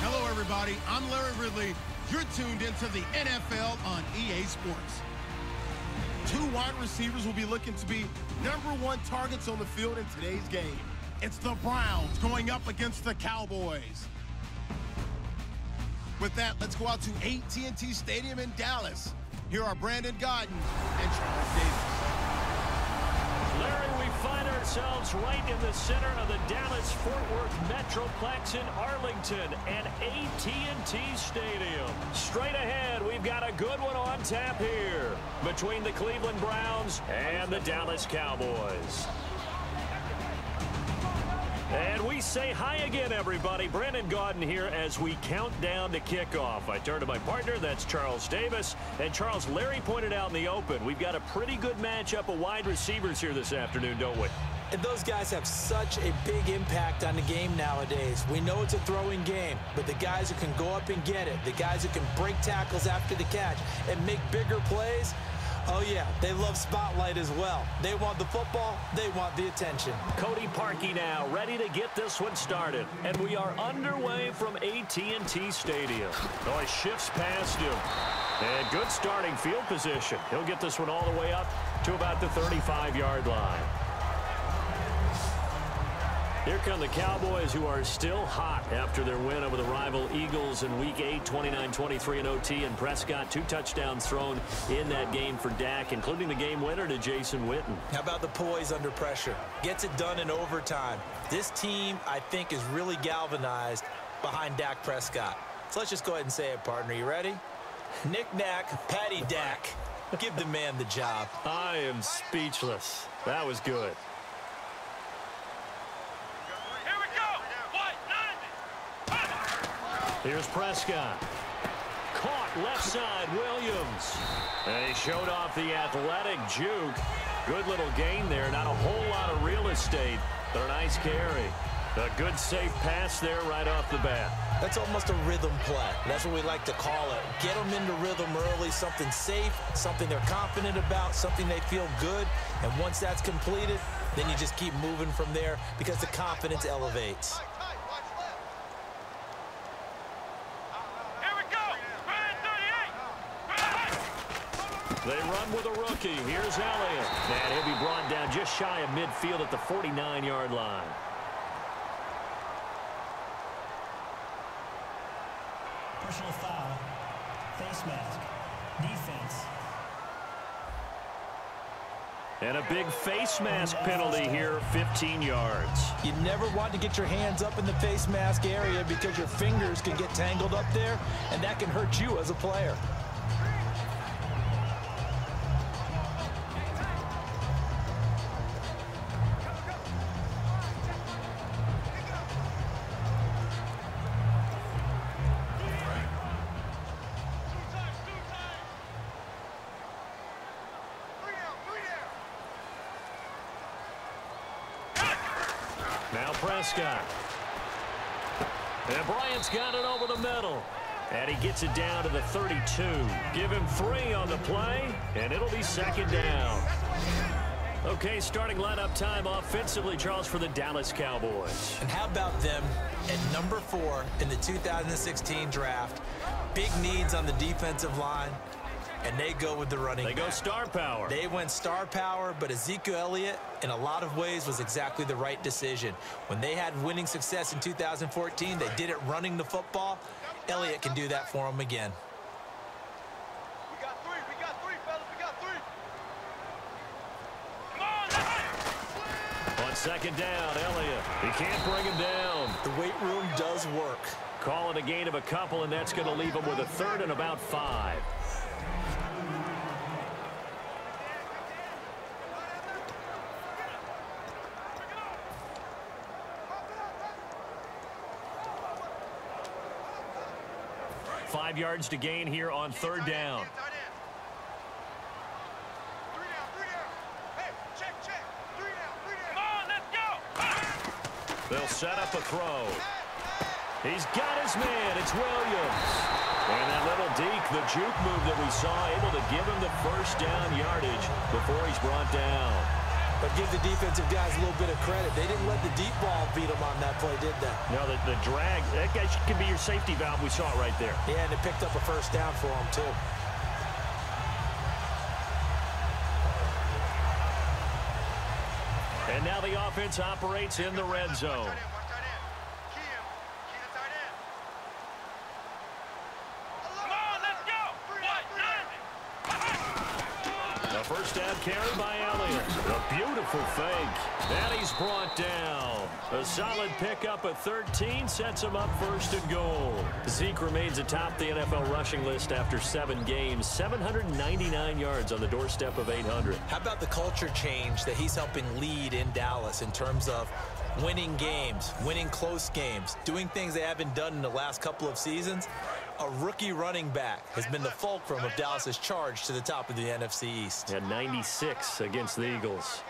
Hello, everybody. I'm Larry Ridley. You're tuned into the NFL on EA Sports. Two wide receivers will be looking to be #1 targets on the field in today's game. It's the Browns going up against the Cowboys. With that, let's go out to AT&T Stadium in Dallas. Here are Brandon Gaudin and Charles Davis. Larry, we find ourselves right in the center of the Dallas-Fort Worth Metroplex in Arlington and AT&T Stadium. Straight ahead, we've got a good one on tap here between the Cleveland Browns and the Dallas Cowboys. And we say hi again, everybody. Brandon Gaudin here as we count down to kickoff. I turn to my partner, that's Charles Davis. And Charles, Larry pointed out in the open, we've got a pretty good matchup of wide receivers here this afternoon, don't we? And those guys have such a big impact on the game nowadays. We know it's a throwing game, but the guys who can go up and get it, the guys who can break tackles after the catch and make bigger plays, oh, yeah, they love spotlight as well. They want the football. They want the attention. Cody Parkey now ready to get this one started. And we are underway from AT&T Stadium. Oh, he shifts past him. And good starting field position. He'll get this one all the way up to about the 35-yard line. Here come the Cowboys, who are still hot after their win over the rival Eagles in Week 8, 29-23 in OT. And Prescott, 2 touchdowns thrown in that game for Dak, including the game winner to Jason Witten. How about the poise under pressure? Gets it done in overtime. This team, I think, is really galvanized behind Dak Prescott. So let's just go ahead and say it, partner. You ready? Knick-knack, patty Dak. Give the man the job. I am speechless. That was good. Here's Prescott. Caught left side, Williams. And he showed off the athletic juke. Good little gain there. Not a whole lot of real estate, but a nice carry. A good, safe pass there right off the bat. That's almost a rhythm play. That's what we like to call it. Get them into rhythm early, something safe, something they're confident about, something they feel good. And once that's completed, then you just keep moving from there because the confidence elevates. They run with a rookie. Here's Elliott. And he'll be brought down just shy of midfield at the 49-yard line. Personal foul. Face mask. Defense. And a big face mask penalty here, 15 yards. You never want to get your hands up in the face mask area because your fingers can get tangled up there, and that can hurt you as a player. Now Prescott. And Bryant's got it over the middle. And he gets it down to the 32. Give him 3 on the play, and it'll be second down. Okay, starting lineup time offensively, Charles, for the Dallas Cowboys. And how about them at number 4 in the 2016 draft? Big needs on the defensive line. And they go with the running back. They go star power. They went star power, but Ezekiel Elliott, in a lot of ways, was exactly the right decision. When they had winning success in 2014, they did it running the football. Elliott can do that for them again. We got three, fellas. We got 3. Come on, on second down, Elliott. He can't bring him down. The weight room does work. Call it a gain of a couple, and that's going to leave him with a 3rd and about 5. Five yards to gain here on 3rd down. 3 down. Hey, check. 3 down. Come on, let's go. They'll set up a throw. He's got his man. It's Williams. And that little deke, the juke move that we saw, able to give him the 1st down yardage before he's brought down. But give the defensive guys a little bit of credit. They didn't let the deep ball beat them on that play, did they? No, the drag, that guy could be your safety valve. We saw it right there. Yeah, and it picked up a first down for them, too. And now the offense operates in the red zone. A first down carry by Elliott. A beautiful fake. And he's brought down. A solid pickup at 13 sets him up first and goal. Zeke remains atop the NFL rushing list after 7 games. 799 yards on the doorstep of 800. How about the culture change that he's helping lead in Dallas in terms of winning games, winning close games, doing things they haven't done in the last couple of seasons? A rookie running back has been the fulcrum of Dallas's charge to the top of the NFC East. At 96 against the Eagles.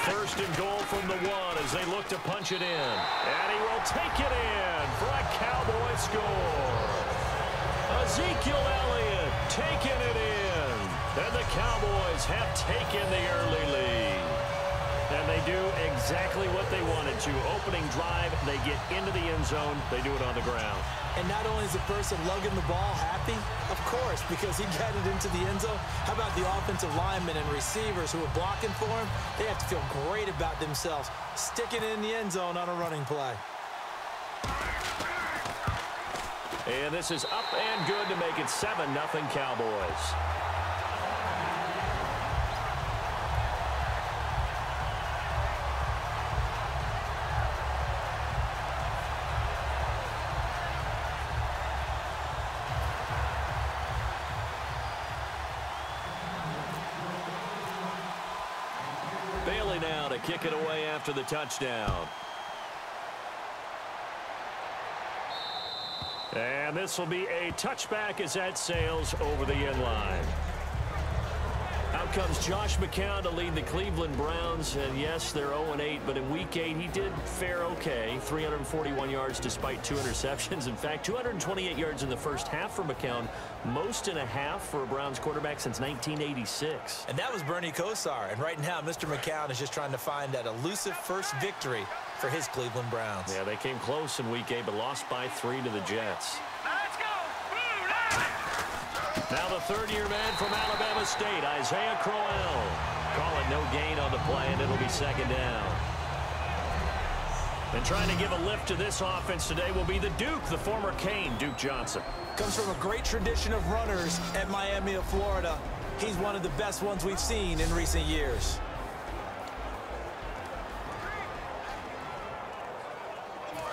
First and goal from the 1 as they look to punch it in. And he will take it in for a Cowboy score. Ezekiel Elliott taking it in. And the Cowboys have taken the early lead. And they do exactly what they wanted to. Opening drive, they get into the end zone. They do it on the ground. And not only is the person lugging the ball happy, of course, because he got it into the end zone. How about the offensive linemen and receivers who are blocking for him? They have to feel great about themselves, sticking it in the end zone on a running play. And this is up and good to make it 7-0 Cowboys. Bailey now to kick it away after the touchdown. And this will be a touchback as that sails over the end line. Out comes Josh McCown to lead the Cleveland Browns. And yes, they're 0-8, but in Week 8, he did fare okay. 341 yards despite 2 interceptions. In fact, 228 yards in the first half for McCown. Most in a half for a Browns quarterback since 1986. And that was Bernie Kosar. And right now, Mr. McCown is just trying to find that elusive first victory for his Cleveland Browns. Yeah, they came close in Week 8, but lost by 3 to the Jets. Let's go! Now the third-year man from Alabama State, Isaiah Crowell. Call it no gain on the play, and it'll be second down. And trying to give a lift to this offense today will be the Duke, the former Cane, Duke Johnson. Comes from a great tradition of runners at Miami of Florida. He's one of the best ones we've seen in recent years.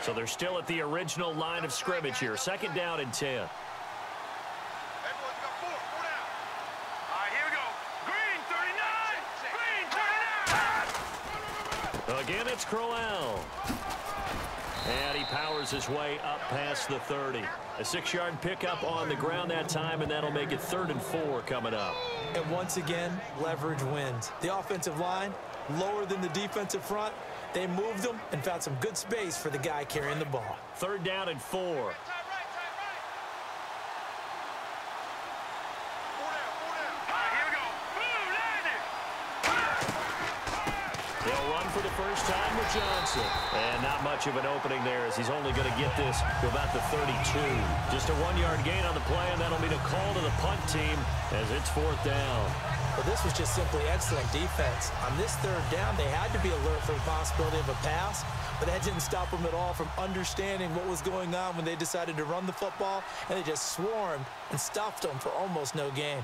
So they're still at the original line of scrimmage here. Second down and 10. Everyone's got 4 down. All right, here we go. Green 39. Green 39. Again, it's Crowell. And he powers his way up past the 30. A 6-yard pickup on the ground that time, and that'll make it 3rd and 4 coming up. And once again, leverage wins. The offensive line, lower than the defensive front. They moved them and found some good space for the guy carrying the ball. 3rd down and 4. Time right. 4 down. All right, here we go. Boom, landed. They'll run for the first time with Johnson. And not much of an opening there as he's only going to get this to about the 32. Just a 1-yard gain on the play, and that'll be the call to the punt team as it's 4th down. But this was just simply excellent defense. On this 3rd down, they had to be alert for the possibility of a pass, but that didn't stop them at all from understanding what was going on when they decided to run the football, and they just swarmed and stuffed them for almost no gain.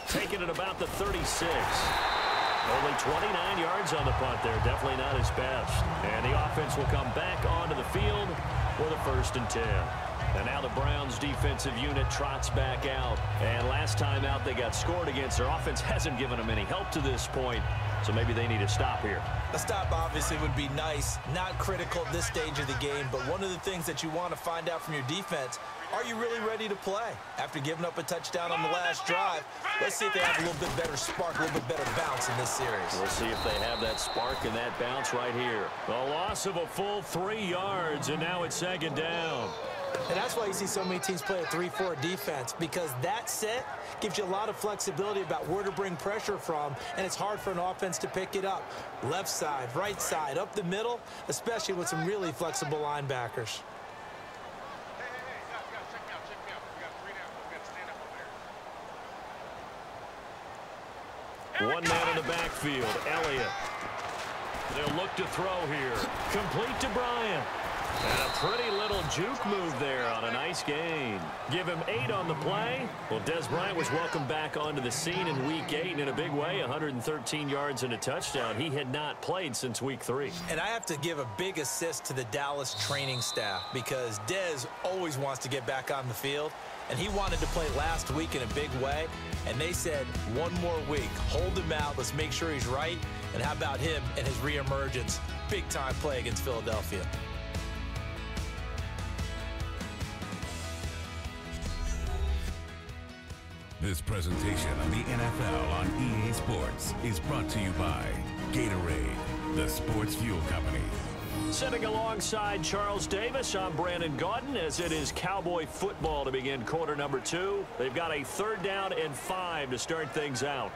Taking it about the 36. Only 29 yards on the punt there. Definitely not his best. And the offense will come back onto the field for the 1st and 10. And now the Browns defensive unit trots back out. And last time out they got scored against. Their offense hasn't given them any help to this point. so maybe they need to stop here. A stop obviously would be nice, not critical at this stage of the game, but one of the things that you want to find out from your defense, are you really ready to play? After giving up a touchdown on the last drive, let's see if they have a little bit better spark, a little bit better bounce in this series. We'll see if they have that spark and that bounce right here. A loss of a full 3 yards, and now it's second down. And that's why you see so many teams play a 3-4 defense, because that set gives you a lot of flexibility about where to bring pressure from, and it's hard for an offense to pick it up. Left side, right side, up the middle, especially with some really flexible linebackers. One man in the backfield, Elliott. They'll look to throw here. Complete to Bryant. And a pretty little juke move there on a nice gain. Give him 8 on the play. Well, Des Bryant was welcomed back onto the scene in Week 8 and in a big way, 113 yards and a touchdown. He had not played since Week 3. And I have to give a big assist to the Dallas training staff, because Des always wants to get back on the field, and he wanted to play last week in a big way, and they said, one more week, hold him out, let's make sure he's right. And how about him and his reemergence? Big-time play against Philadelphia. This presentation of the NFL on EA Sports is brought to you by Gatorade, the sports fuel company. Sitting alongside Charles Davis, I'm Brandon Gaudin, as it is Cowboy football to begin quarter number 2. They've got a 3rd down and 5 to start things out.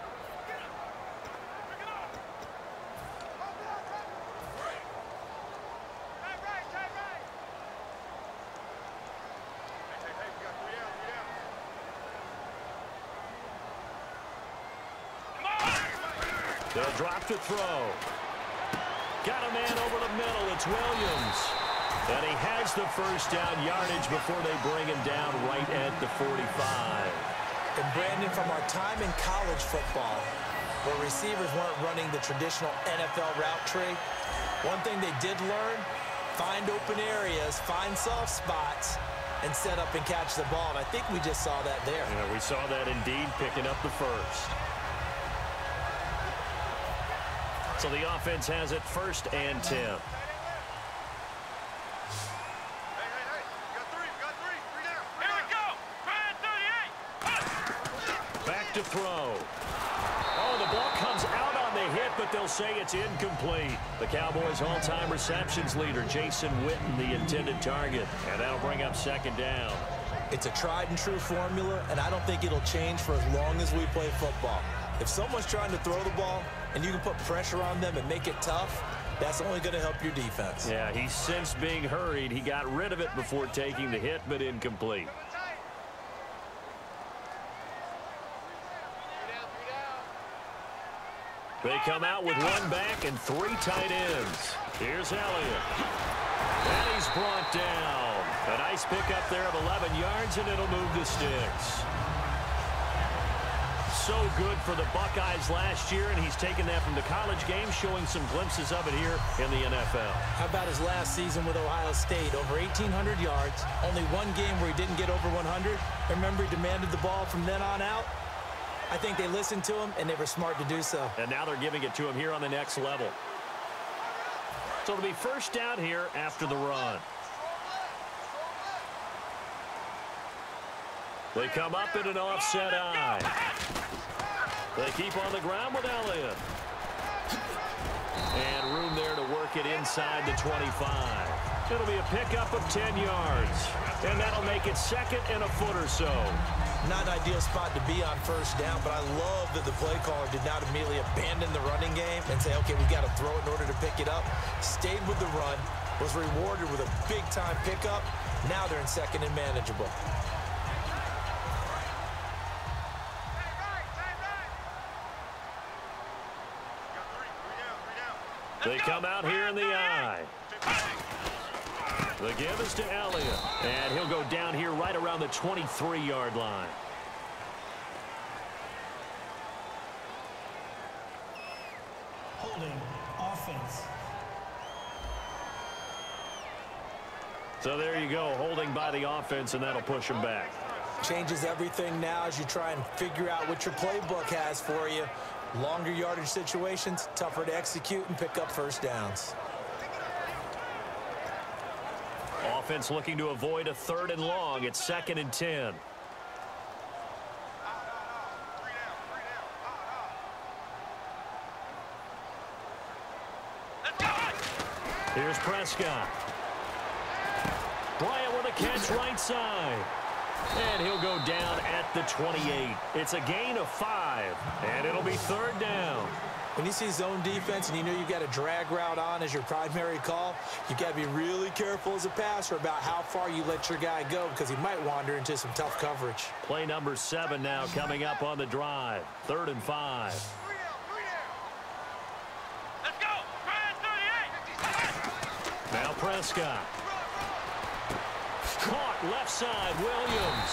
They'll drop to throw. Got a man over the middle. It's Williams. And he has the 1st down yardage before they bring him down right at the 45. And Brandon, from our time in college football, where receivers weren't running the traditional NFL route tree, one thing they did learn, find open areas, find soft spots, and set up and catch the ball. And I think we just saw that there. Yeah, we saw that indeed, picking up the 1st. So the offense has it 1st and 10. Hey, got 3 down. Here we go. 38. Back to throw. Oh, the ball comes out on the hit, but they'll say it's incomplete. The Cowboys' all-time receptions leader, Jason Witten, the intended target. And that'll bring up 2nd down. It's a tried-and-true formula, and I don't think it'll change for as long as we play football. If someone's trying to throw the ball and you can put pressure on them and make it tough, that's only going to help your defense. Yeah, he sensed being hurried. He got rid of it before taking the hit, but incomplete. They come out with 1 back and 3 tight ends. Here's Elliott. And he's brought down. A nice pickup there of 11 yards, and it'll move the sticks. So good for the Buckeyes last year, and he's taken that from the college game, showing some glimpses of it here in the NFL. How about his last season with Ohio State? Over 1,800 yards, only 1 game where he didn't get over 100. Remember, he demanded the ball from then on out. I think they listened to him, and they were smart to do so. And now they're giving it to him here on the next level. So it'll be 1st down here after the run. They come up in an offset eye. They keep on the ground with Elliott. And room there to work it inside the 25. It'll be a pickup of 10 yards. And that'll make it 2nd and a foot or so. Not an ideal spot to be on 1st down, but I love that the play caller did not immediately abandon the running game and say, okay, we've got to throw it in order to pick it up. Stayed with the run, was rewarded with a big-time pickup. Now they're in 2nd and manageable. They come out here in the eye. The give is to Elliott. And he'll go down here right around the 23-yard line. Holding offense. So there you go, holding by the offense, and that'll push him back. Changes everything now as you try and figure out what your playbook has for you. Longer yardage situations, tougher to execute and pick up first downs. Offense looking to avoid a 3rd and long. It's 2nd and 10. Here's Prescott. Bryant with a catch right side. And he'll go down at the 28. It's a gain of 5, and it'll be 3rd down. When you see zone defense and you know you've got a drag route on as your primary call, you've got to be really careful as a passer about how far you let your guy go because he might wander into some tough coverage. Play number 7 now coming up on the drive. 3rd and 5. Let's go! Brian 38! Now Prescott. Caught left side, Williams.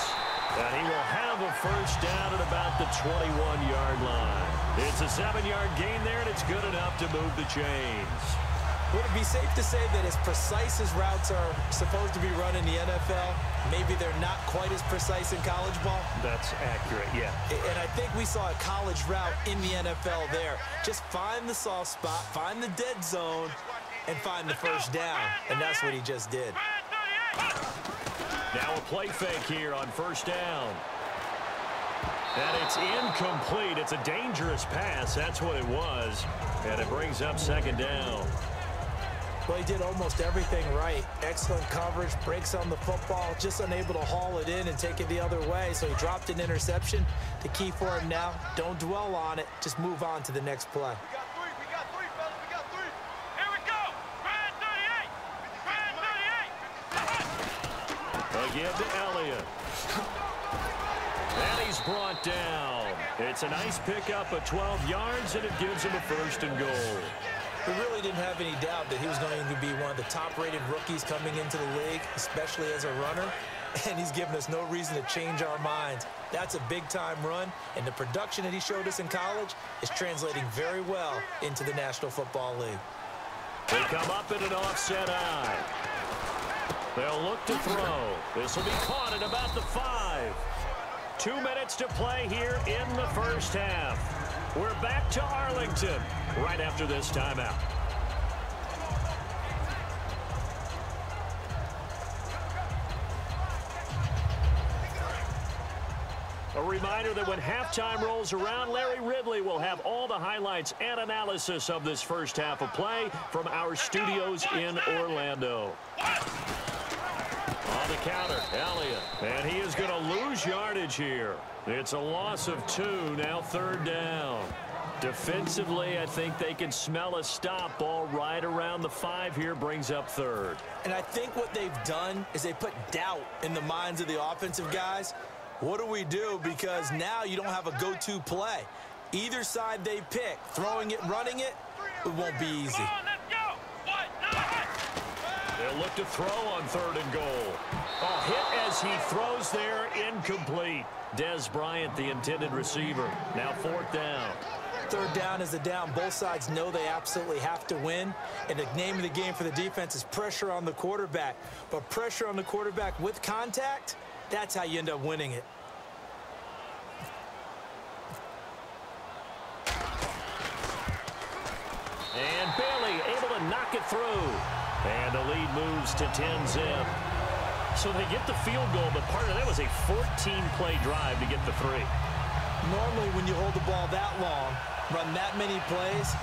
And he will have a first down at about the 21-yard line. It's a 7-yard gain there, and it's good enough to move the chains. Would it be safe to say that as precise as routes are supposed to be run in the NFL, maybe they're not quite as precise in college ball? That's accurate, yeah. And I think we saw a college route in the NFL there. Just find the soft spot, find the dead zone, and find the first down. And that's what he just did. Now a play fake here on first down. And it's incomplete. It's a dangerous pass. That's what it was. And it brings up 2nd down. Well, he did almost everything right. Excellent coverage, breaks on the football, just unable to haul it in and take it the other way. So he dropped an interception. The key for him now, don't dwell on it. Just move on to the next play. We got 3, fellas. We got 3. Here we go. Brian 38. Brian 38. Again to Elliott. And he's brought down. It's a nice pickup of 12 yards, and it gives him a 1st and goal. We really didn't have any doubt that he was going to be one of the top-rated rookies coming into the league, especially as a runner, and he's given us no reason to change our minds. That's a big-time run, and the production that he showed us in college is translating very well into the National Football League. They come up in an offset eye. They'll look to throw. This will be caught at about the 5. 2 minutes to play here in the first half. We're back to Arlington right after this timeout. A reminder that when halftime rolls around, Larry Ridley will have all the highlights and analysis of this first half of play from our studios in Orlando. On the counter, Elliott. And he is going to lose yardage here. It's a loss of 2, now 3rd down. Defensively, I think they can smell a stop ball right around the 5 here, brings up 3rd. And I think what they've done is they put doubt in the minds of the offensive guys. What do we do? Because now you don't have a go-to play. Either side they pick, throwing it, running it, it won't be easy. They'll look to throw on 3rd and goal. A hit as he throws there, incomplete. Dez Bryant, the intended receiver. Now 4th down. 3rd down is the down. Both sides know they absolutely have to win. And the name of the game for the defense is pressure on the quarterback. But pressure on the quarterback with contact, that's how you end up winning it. And Bailey able to knock it through. And the lead moves to 10-zip. So they get the field goal, but part of that was a 14-play drive to get the 3. Normally, when you hold the ball that long, run that many plays,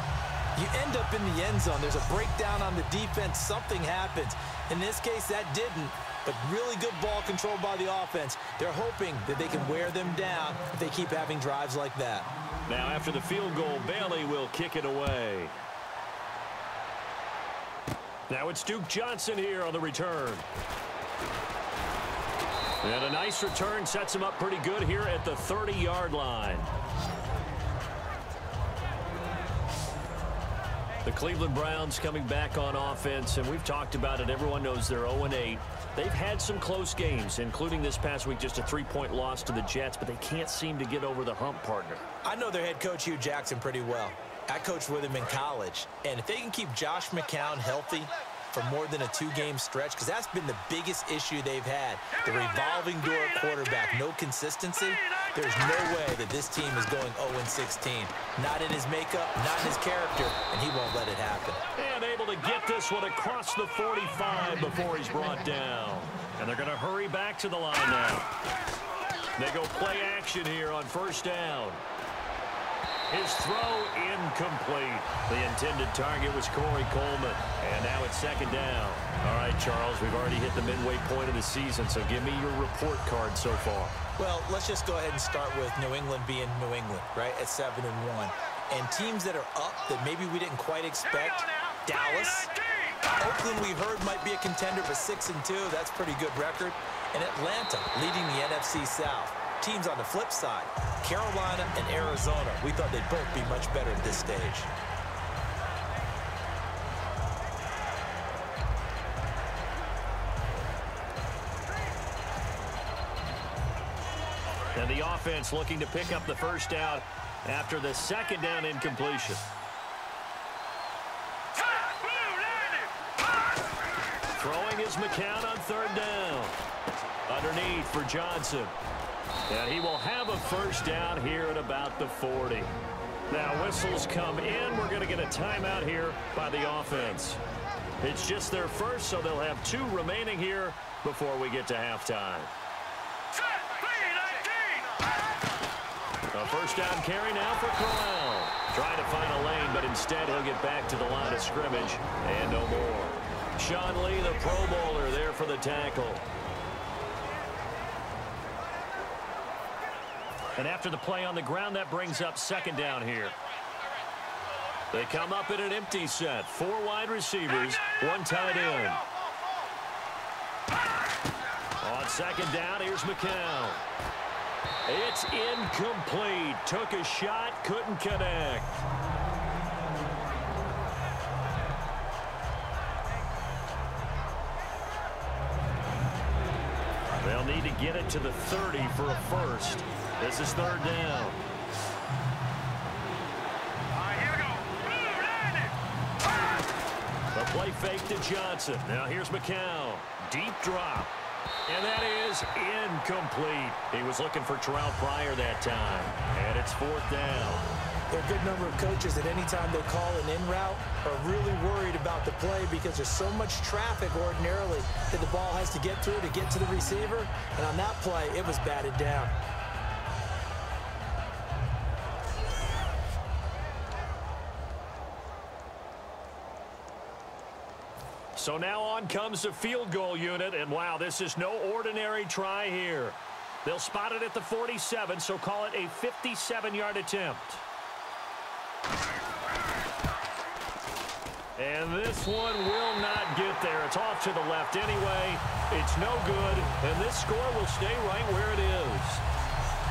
you end up in the end zone. There's a breakdown on the defense. Something happens. In this case, that didn't. But really good ball control by the offense. They're hoping that they can wear them down if they keep having drives like that. Now, after the field goal, Bailey will kick it away. Now it's Duke Johnson here on the return. And a nice return sets him up pretty good here at the 30-yard line. The Cleveland Browns coming back on offense, and we've talked about it. Everyone knows they're 0-8. They've had some close games, including this past week, just a 3-point loss to the Jets, but they can't seem to get over the hump, partner. I know their head coach, Hugh Jackson, pretty well. I coached with him in college, and if they can keep Josh McCown healthy for more than a 2-game stretch? Because that's been the biggest issue they've had. The revolving door quarterback, no consistency. There's no way that this team is going 0-16. Not in his makeup, not in his character, and he won't let it happen. And able to get this one across the 45 before he's brought down. And they're going to hurry back to the line now. They go play action here on first down. His throw incomplete. The intended target was Corey Coleman. And now it's second down. All right, Charles, we've already hit the midway point of the season, so give me your report card so far. Well, let's just go ahead and start with New England being New England, right, at 7-1. And teams that are up that maybe we didn't quite expect, Dallas. Oakland, we heard, might be a contender, but 6-2, that's a pretty good record. And Atlanta leading the NFC South. Teams on the flip side, Carolina and Arizona, we thought they'd both be much better at this stage. And the offense looking to pick up the first down after the second down incompletion. Throwing is McCown on third down. Underneath for Johnson. And he will have a first down here at about the 40. Now whistles come in. We're going to get a timeout here by the offense. It's just their first, so they'll have 2 remaining here before we get to halftime. A first down carry now for Corral. Trying to find a lane, but instead he'll get back to the line of scrimmage and no more. Sean Lee, the Pro Bowler, there for the tackle. And after the play on the ground, that brings up second down here. They come up in an empty set. 4 wide receivers, 1 tight end. On second down, here's McCown. It's incomplete. Took a shot, couldn't connect. They'll need to get it to the 30 for a first. This is third down. The play fake to Johnson. Now here's McCown. Deep drop. And that is incomplete. He was looking for Terrell Pryor that time. And it's fourth down. There are a good number of coaches that any time they call an in route are really worried about the play because there's so much traffic ordinarily that the ball has to get through to get to the receiver. And on that play, it was batted down. So now on comes the field goal unit, and wow, this is no ordinary try here. They'll spot it at the 47, so call it a 57-yard attempt. And this one will not get there. It's off to the left anyway. It's no good, and this score will stay right where it is.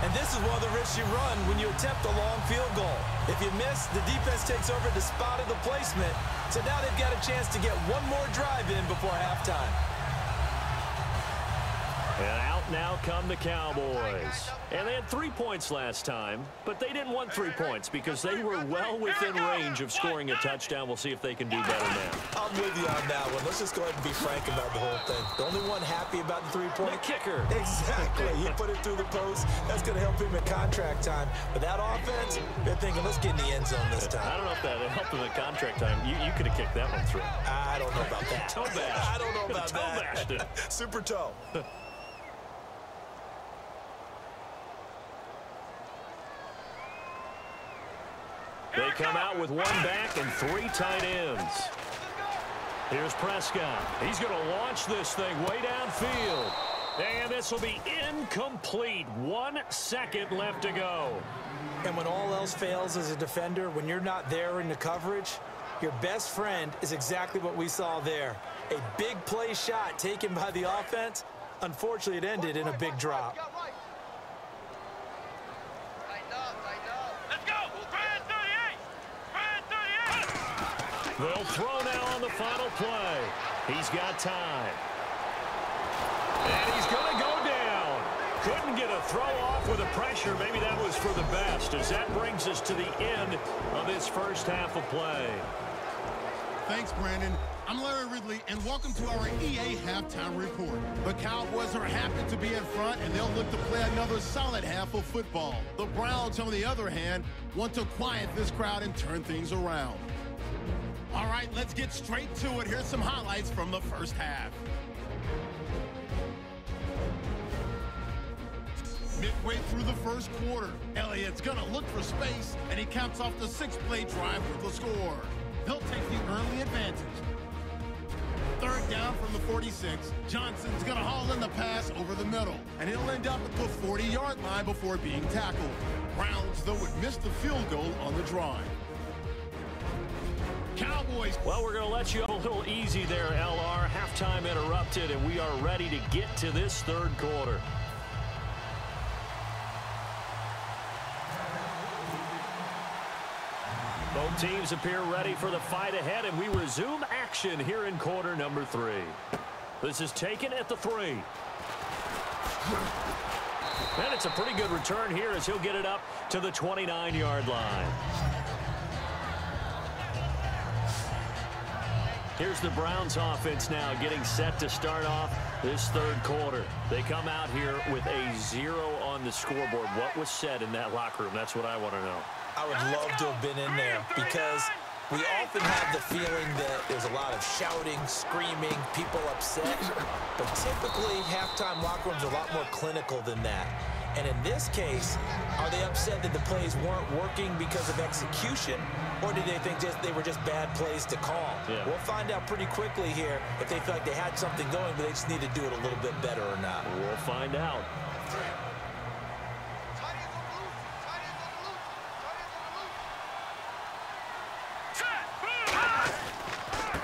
And this is one of the risks you run when you attempt a long field goal. If you miss, the defense takes over the spot of the placement. So now they've got a chance to get one more drive in before halftime. And out now come the Cowboys. And they had 3 points last time, but they didn't want 3 points because they were well within range of scoring a touchdown. We'll see if they can do better now. I'm with you on that one. Let's just go ahead and be frank about the whole thing. The only one happy about the 3-point. The kicker. Exactly. He put it through the post. That's going to help him in contract time. But that offense, they're thinking, let's get in the end zone this time. I don't know if that helped him in contract time. You could have kicked that one through. I don't know about that. Toe bash. I don't know about that. Toe bashed it. Super toe. They come out with 1 back and 3 tight ends. Here's Prescott. He's going to launch this thing way downfield. And this will be incomplete. 1 second left to go. And when all else fails as a defender, when you're not there in the coverage, your best friend is exactly what we saw there. A big play shot taken by the offense. Unfortunately, it ended in a big drop. They'll throw now on the final play. He's got time. And he's going to go down. Couldn't get a throw off with the pressure. Maybe that was for the best, as that brings us to the end of this first half of play. Thanks, Brandon. I'm Larry Ridley. Ridley, and welcome to our EA Halftime Report. The Cowboys are happy to be in front, and they'll look to play another solid half of football. The Browns, on the other hand, want to quiet this crowd and turn things around. All right, let's get straight to it. Here's some highlights from the first half. Midway through the first quarter, Elliott's going to look for space, and he caps off the 6-play drive with the score. They'll take the early advantage. Third down from the 46. Johnson's going to haul in the pass over the middle, and he'll end up at the 40-yard line before being tackled. Browns, though, would miss the field goal on the drive. Cowboys. Well, we're going to let you up a little easy there, LR. Halftime interrupted, and we are ready to get to this third quarter. Both teams appear ready for the fight ahead, and we resume action here in quarter number 3. This is taken at the 3. And it's a pretty good return here as he'll get it up to the 29-yard line. Here's the Browns offense now getting set to start off this third quarter. They come out here with a 0 on the scoreboard. What was said in that locker room? That's what I want to know. I would love to have been in there because we often have the feeling that there's a lot of shouting, screaming, people upset. But typically, halftime locker rooms are a lot more clinical than that. And in this case, are they upset that the plays weren't working because of execution, or do they think they were just bad plays to call? Yeah. We'll find out pretty quickly here if they feel like they had something going, but they just need to do it a little bit better or not. We'll find out.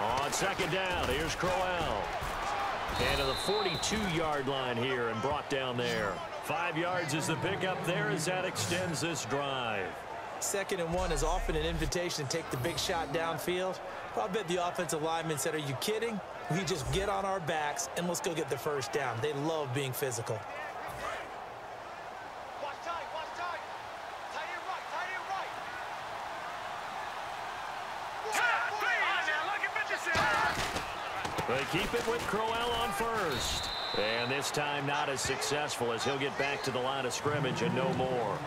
On second down, here's Crowell. And to the 42-yard line here and brought down there. 5 yards is the pickup there as that extends this drive. 2nd and 1 is often an invitation to take the big shot downfield. Well, I bet the offensive lineman said, are you kidding? We just get on our backs and let's go get the first down. They love being physical. Watch tight, watch tight. Tight end right, tight end right. They keep it with Crowell on first. And this time not as successful as he'll get back to the line of scrimmage and no more.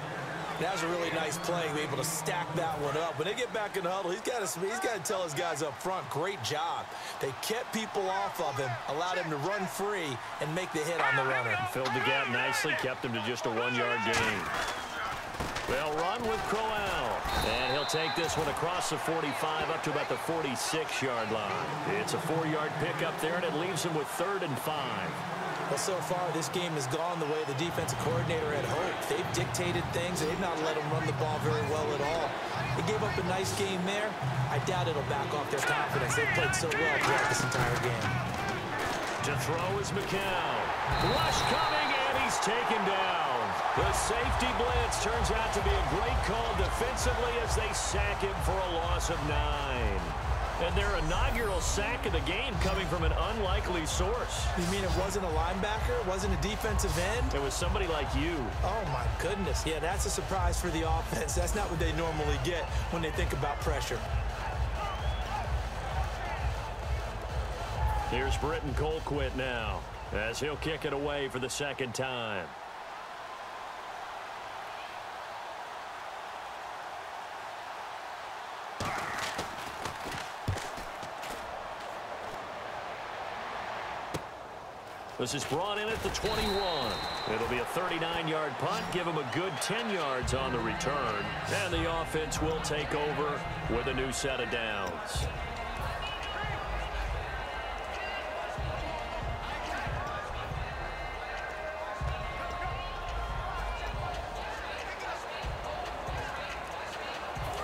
That was a really nice play, be able to stack that one up. When they get back in the huddle, he's got to tell his guys up front, great job. They kept people off of him, allowed him to run free and make the hit on the runner. Filled the gap nicely, kept him to just a 1-yard gain. They'll run with Crowell. And he'll take this one across the 45 up to about the 46-yard line. It's a 4-yard pickup there, and it leaves him with 3rd and 5. Well, so far, this game has gone the way the defensive coordinator had hoped. They've dictated things. They've not let him run the ball very well at all. They gave up a nice game there. I doubt it'll back off their confidence. They've played so well throughout this entire game. To throw is McCown. Rush coming, and he's taken down. The safety blitz turns out to be a great call defensively as they sack him for a loss of 9. And their inaugural sack of the game coming from an unlikely source. You mean it wasn't a linebacker? It wasn't a defensive end? It was somebody like you. Oh, my goodness. Yeah, that's a surprise for the offense. That's not what they normally get when they think about pressure. Here's Britton Colquitt now as he'll kick it away for the 2nd time. This is brought in at the 21. It'll be a 39-yard punt, give him a good 10 yards on the return. And the offense will take over with a new set of downs.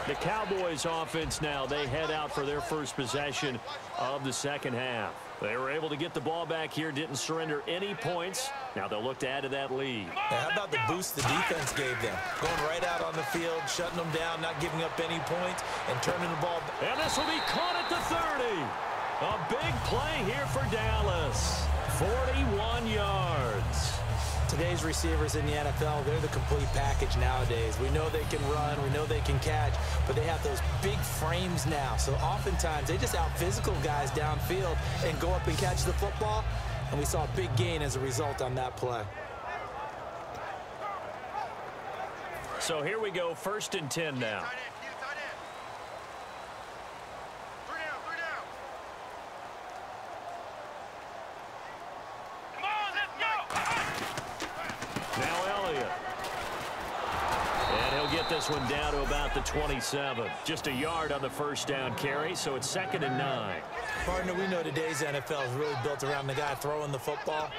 The Cowboys offense now, they head out for their first possession of the 2nd half. They were able to get the ball back here, didn't surrender any points. Now they'll look to add to that lead. Now, how about the boost the defense gave them? Going right out on the field, shutting them down, not giving up any points, and turning the ball back. And this will be caught at the 30. A big play here for Dallas. 41 yards. To Today's receivers in the NFL, they're the complete package nowadays. We know they can run, we know they can catch, but they have those big frames now. So oftentimes they just out-physical guys downfield and go up and catch the football. And we saw a big gain as a result on that play. So here we go, 1st and 10 now. This one down to about the 27. Just a yard on the 1st down carry, so it's 2nd and 9. Partner, we know today's NFL is really built around the guy throwing the football.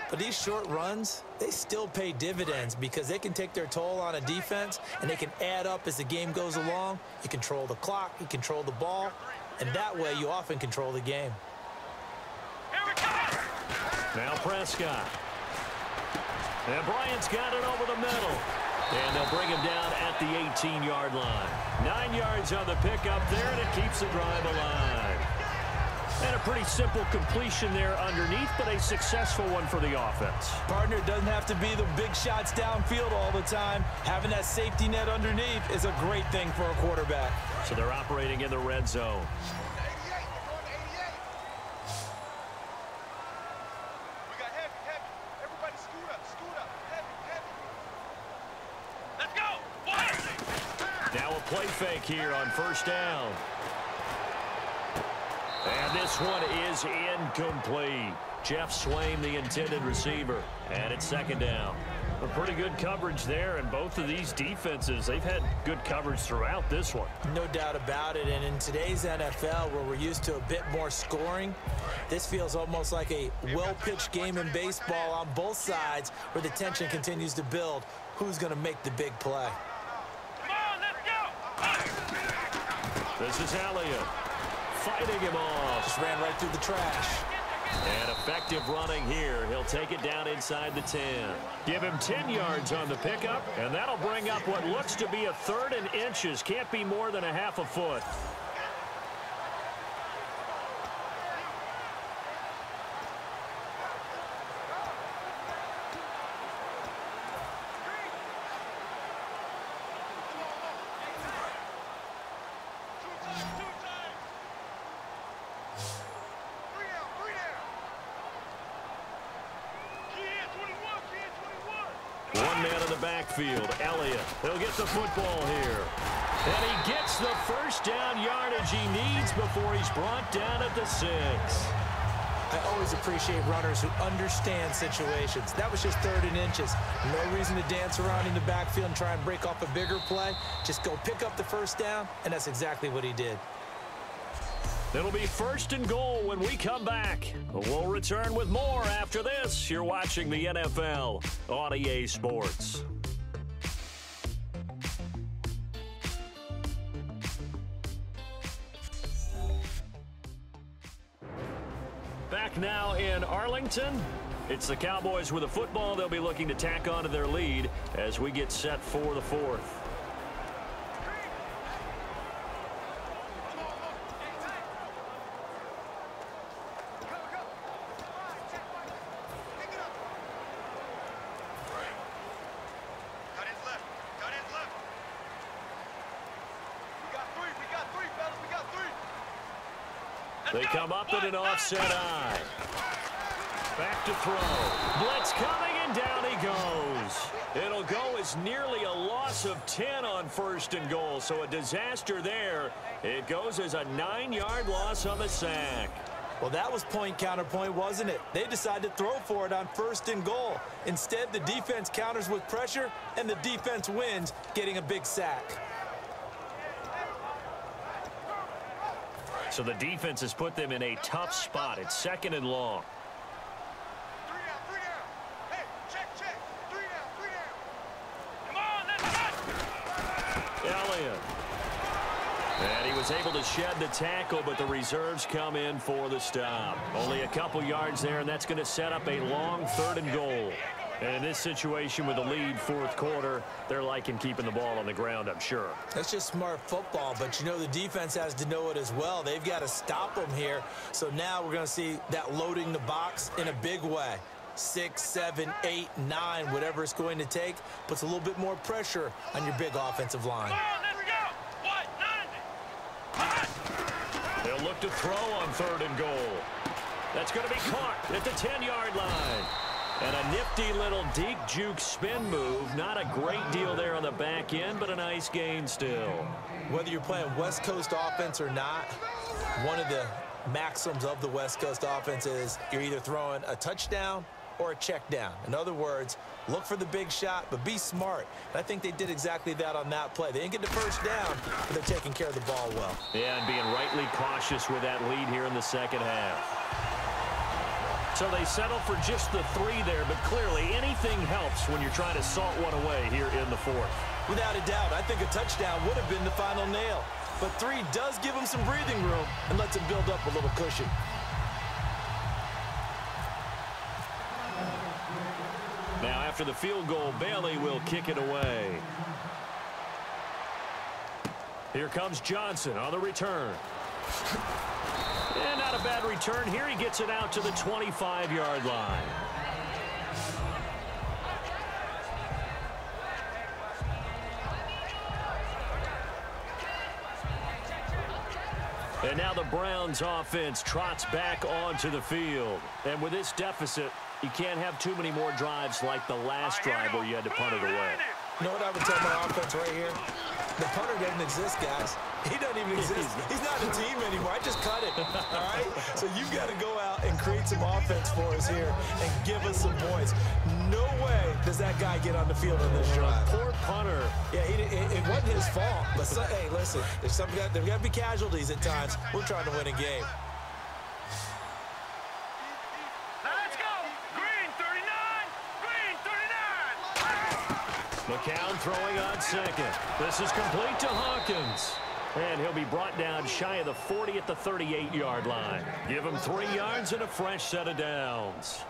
But these short runs, they still pay dividends because they can take their toll on a defense and they can add up as the game goes along. You control the clock, you control the ball, and that way you often control the game. Now Prescott. And Bryant's got it over the middle. And they'll bring him down at the 18-yard line. 9 yards on the pickup there, and it keeps the drive alive. And a pretty simple completion there underneath, but a successful one for the offense. Partner, it doesn't have to be the big shots downfield all the time. Having that safety net underneath is a great thing for a quarterback. So they're operating in the red zone. Play fake here on 1st down. And this one is incomplete. Jeff Swain, the intended receiver. And it's 2nd down. A pretty good coverage there, and both of these defenses, they've had good coverage throughout this one. No doubt about it, and in today's NFL, where we're used to a bit more scoring, this feels almost like a well-pitched game in baseball on both sides, where the tension continues to build. Who's going to make the big play? This is Elliott fighting him off. Just ran right through the trash. And effective running here. He'll take it down inside the 10. Give him 10 yards on the pickup, and that'll bring up what looks to be a 3rd and inches. Can't be more than a half a foot. One man in the backfield, Elliott. He'll get the football here. And he gets the 1st down yardage he needs before he's brought down at the 6. I always appreciate runners who understand situations. That was just 3rd and inches. No reason to dance around in the backfield and try and break off a bigger play. Just go pick up the 1st down, and that's exactly what he did. It'll be 1st and goal when we come back. We'll return with more after this. You're watching the NFL on EA Sports. Back now in Arlington. It's the Cowboys with a football. They'll be looking to tack on to their lead as we get set for the 4th. They come up in an offset eye. Back to throw. Blitz coming, and down he goes. It'll go as nearly a loss of 10 on 1st and goal, so a disaster there. It goes as a 9-yard loss on the sack. Well, that was point counterpoint, wasn't it? They decided to throw for it on 1st and goal. Instead, the defense counters with pressure, and the defense wins, getting a big sack. So the defense has put them in a tough spot. It's 2nd and long. 3 down. Hey, check. 3 down. Come on, let's go. Elliott. And he was able to shed the tackle, but the reserves come in for the stop. Only a couple yards there, and that's going to set up a long 3rd and goal. And in this situation with the lead 4th quarter, they're liking keeping the ball on the ground, I'm sure. That's just smart football, but you know the defense has to know it as well. They've got to stop them here. So now we're going to see that loading the box in a big way. 6, 7, 8, 9, whatever it's going to take, puts a little bit more pressure on your big offensive line. They'll look to throw on 3rd and goal. That's going to be caught at the 10-yard line. And a nifty little deep juke spin move. Not a great deal there on the back end, but a nice gain still. Whether you're playing West Coast offense or not, one of the maxims of the West Coast offense is you're either throwing a touchdown or a check down. In other words, look for the big shot, but be smart. And I think they did exactly that on that play. They didn't get the first down, but they're taking care of the ball well. Yeah, and being rightly cautious with that lead here in the second half. So they settle for just the 3 there, but clearly anything helps when you're trying to salt one away here in the 4th. Without a doubt, I think a touchdown would have been the final nail. But 3 does give them some breathing room and lets them build up a little cushion. Now after the field goal, Bailey will kick it away. Here comes Johnson on the return. And not a bad return here. He gets it out to the 25-yard line. And now the Browns offense trots back onto the field. And with this deficit, you can't have too many more drives like the last drive where you had to punt it away. You know what I would tell my offense right here? The punter doesn't exist, guys. He doesn't even exist. He's not a team anymore. I just cut it, all right? So you've got to go out and create some offense for us here and give us some points. No way does that guy get on the field on this drive. Poor punter. Yeah, it wasn't his fault. But, hey, listen, there's got to be casualties at times. We're trying to win a game. McCown throwing on 2nd. This is complete to Hawkins. And he'll be brought down shy of the 40 at the 38-yard line. Give him 3 yards and a fresh set of downs.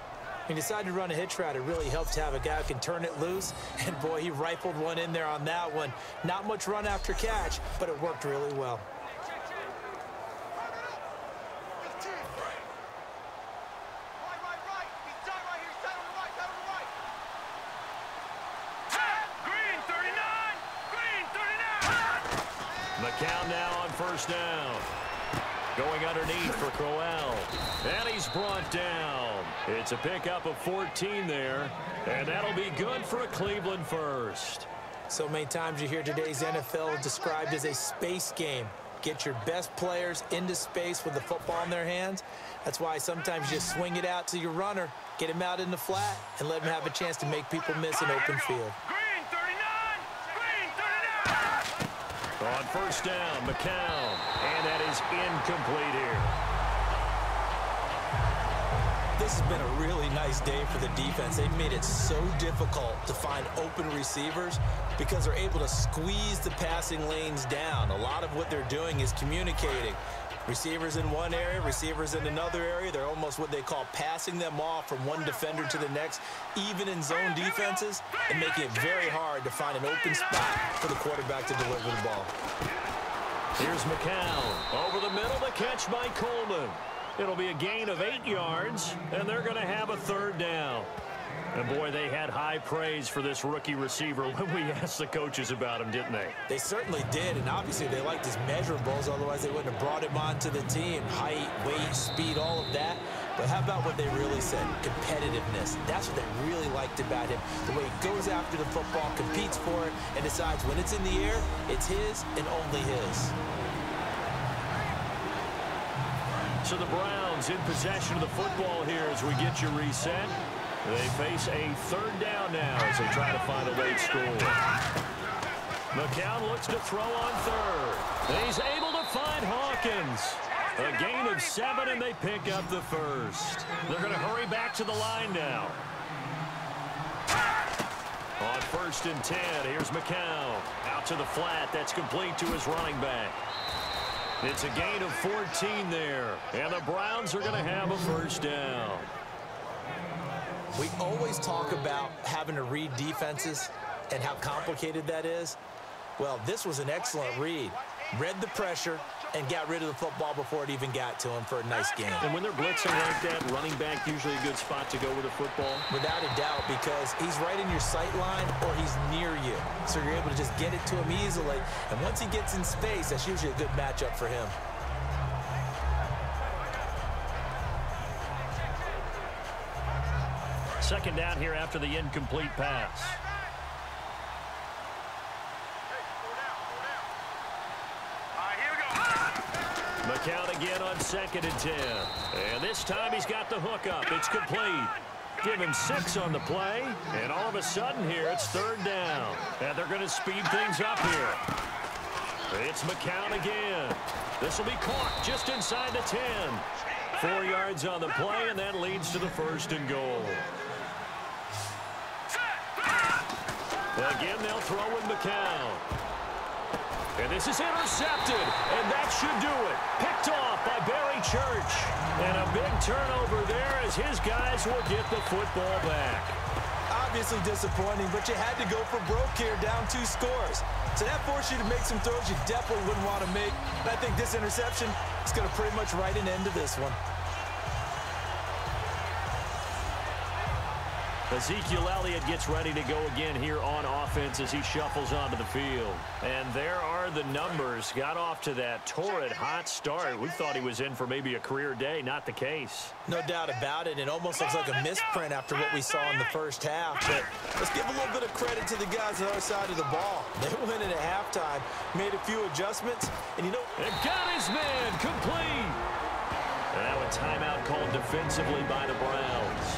He decided to run a hitch route. It really helps to have a guy who can turn it loose. And, boy, he rifled one in there on that one. Not much run after catch, but it worked really well. McCown now on 1st down. Going underneath for Crowell. And he's brought down. It's a pickup of 14 there. And that'll be good for a Cleveland first. So many times you hear today's NFL described as a space game. Get your best players into space with the football in their hands. That's why sometimes you just swing it out to your runner, get him out in the flat, and let him have a chance to make people miss an open field. On 1st down, McCown. And that is incomplete here. This has been a really nice day for the defense. They've made it so difficult to find open receivers because they're able to squeeze the passing lanes down. A lot of what they're doing is communicating. Receivers in one area, receivers in another area. They're almost what they call passing them off from one defender to the next, even in zone defenses, and making it very hard to find an open spot for the quarterback to deliver the ball. Here's McCown. Over the middle, the catch by Coleman. It'll be a gain of 8 yards, and they're going to have a 3rd down. And, boy, they had high praise for this rookie receiver when we asked the coaches about him, didn't they? They certainly did, and obviously they liked his measurables. Otherwise, they wouldn't have brought him onto the team. Height, weight, speed, all of that. But how about what they really said? Competitiveness. That's what they really liked about him. The way he goes after the football, competes for it, and decides when it's in the air, it's his and only his. So the Browns in possession of the football here as we get you reset. They face a 3rd down now as they try to find a late score. McCown looks to throw on 3rd. And he's able to find Hawkins. A gain of 7, and they pick up the 1st. They're going to hurry back to the line now. On 1st and 10, here's McCown. Out to the flat. That's complete to his running back. It's a gain of 14 there. And the Browns are going to have a 1st down. We always talk about having to read defenses and how complicated that is. Well, this was an excellent read. Read the pressure, and got rid of the football before it even got to him for a nice game. And when they're blitzing like that, running back usually a good spot to go with the football? Without a doubt, because he's right in your sight line or he's near you. So you're able to just get it to him easily. And once he gets in space, that's usually a good matchup for him. Second down here after the incomplete pass. McCown again on 2nd and 10. And this time he's got the hook up. It's complete. Give him 6 on the play. And all of a sudden here, it's 3rd down. And they're going to speed things up here. It's McCown again. This will be caught just inside the 10. 4 yards on the play, and that leads to the 1st and goal. Again, they'll throw with McCown. And this is intercepted, and that should do it. Picked off by Barry Church. And a big turnover there as his guys will get the football back. Obviously disappointing, but you had to go for broke here, down 2 scores. So that forced you to make some throws you definitely wouldn't want to make. And I think this interception is going to pretty much write an end to this one. Ezekiel Elliott gets ready to go again here on offense as he shuffles onto the field. And there are the numbers. Got off to that torrid hot start. We thought he was in for maybe a career day. Not the case. No doubt about it. It almost looks like a misprint after what we saw in the first half. But let's give a little bit of credit to the guys on the other side of the ball. They went in at halftime, made a few adjustments, and you know... And got his man complete. And now a timeout called defensively by the Browns.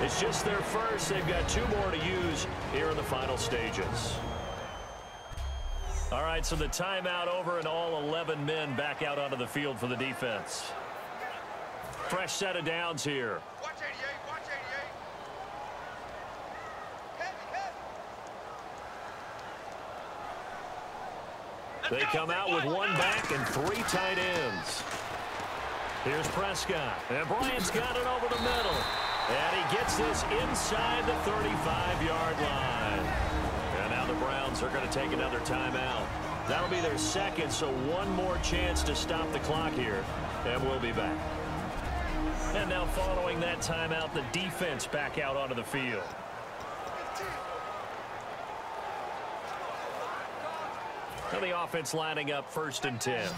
It's just their first. They've got 2 more to use here in the final stages. All right, so the timeout over and all 11 men back out onto the field for the defense. Fresh set of downs here. Watch 88, watch 88. They come out with 1 back and 3 tight ends. Here's Prescott. And Bryant's got it over the middle. And he gets this inside the 35-yard line. And now the Browns are going to take another timeout. That'll be their second, so 1 more chance to stop the clock here. And we'll be back. And now following that timeout, the defense back out onto the field. Now the offense lining up 1st and 10.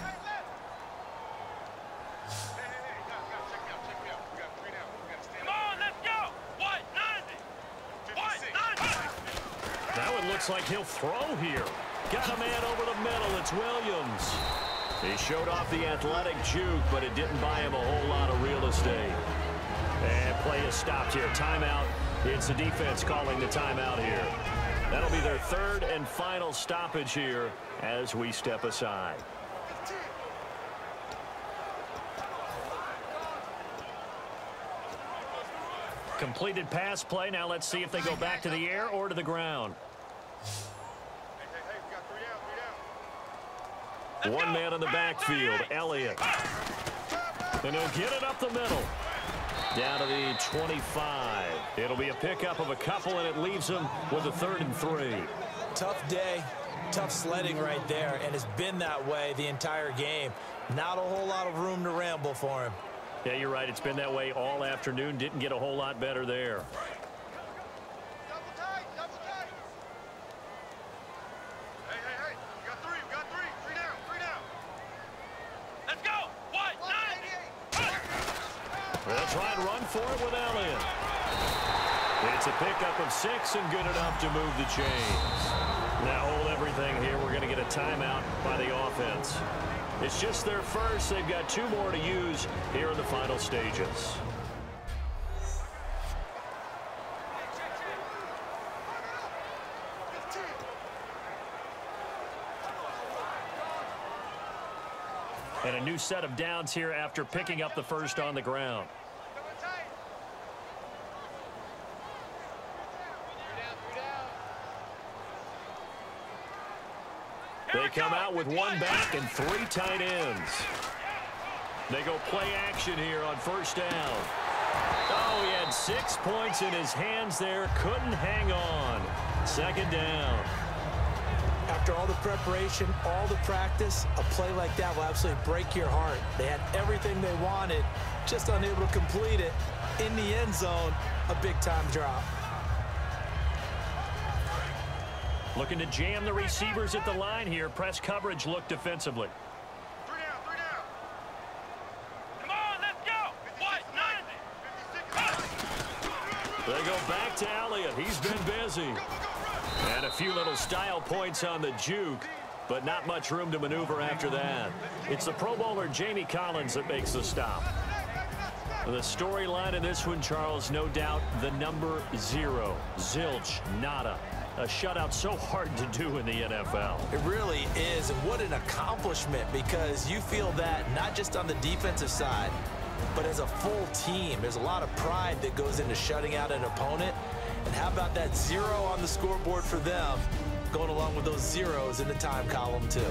Looks like he'll throw here. Got a man over the middle. It's Williams. He showed off the athletic juke, but it didn't buy him a whole lot of real estate. And play is stopped here. Timeout. It's the defense calling the timeout here. That'll be their 3rd and final stoppage here as we step aside. Completed pass play. Now let's see if they go back to the air or to the ground. One man in the backfield, Elliott. And he'll get it up the middle. Down to the 25. It'll be a pickup of a couple, and it leaves him with a 3rd and 3. Tough day, tough sledding right there, and it's been that way the entire game. Not a whole lot of room to ramble for him. Yeah, you're right. It's been that way all afternoon. Didn't get a whole lot better there. They'll try and run for it with Elliott. It's a pickup of 6 and good enough to move the chains. Now hold everything here. We're going to get a timeout by the offense. It's just their first. They've got 2 more to use here in the final stages. And a new set of downs here after picking up the first on the ground. They come out with 1 back and 3 tight ends. They go play action here on 1st down. Oh, he had 6 points in his hands there. Couldn't hang on. 2nd down. After all the preparation, all the practice, a play like that will absolutely break your heart. They had everything they wanted, just unable to complete it. In the end zone, a big-time drop. Looking to jam the receivers at the line here. Press coverage look defensively. 3 down, 3 down. Come on, let's go. What? 90. They go back to Elliott. He's been busy. And a few little style points on the juke, but not much room to maneuver after that. It's the Pro Bowler Jamie Collins that makes the stop. The storyline in this one, Charles, no doubt the number 0. Zilch, nada. A shutout so hard to do in the NFL. It really is, and what an accomplishment, because you feel that not just on the defensive side, but as a full team. There's a lot of pride that goes into shutting out an opponent. And how about that 0 on the scoreboard for them, going along with those zeros in the time column too.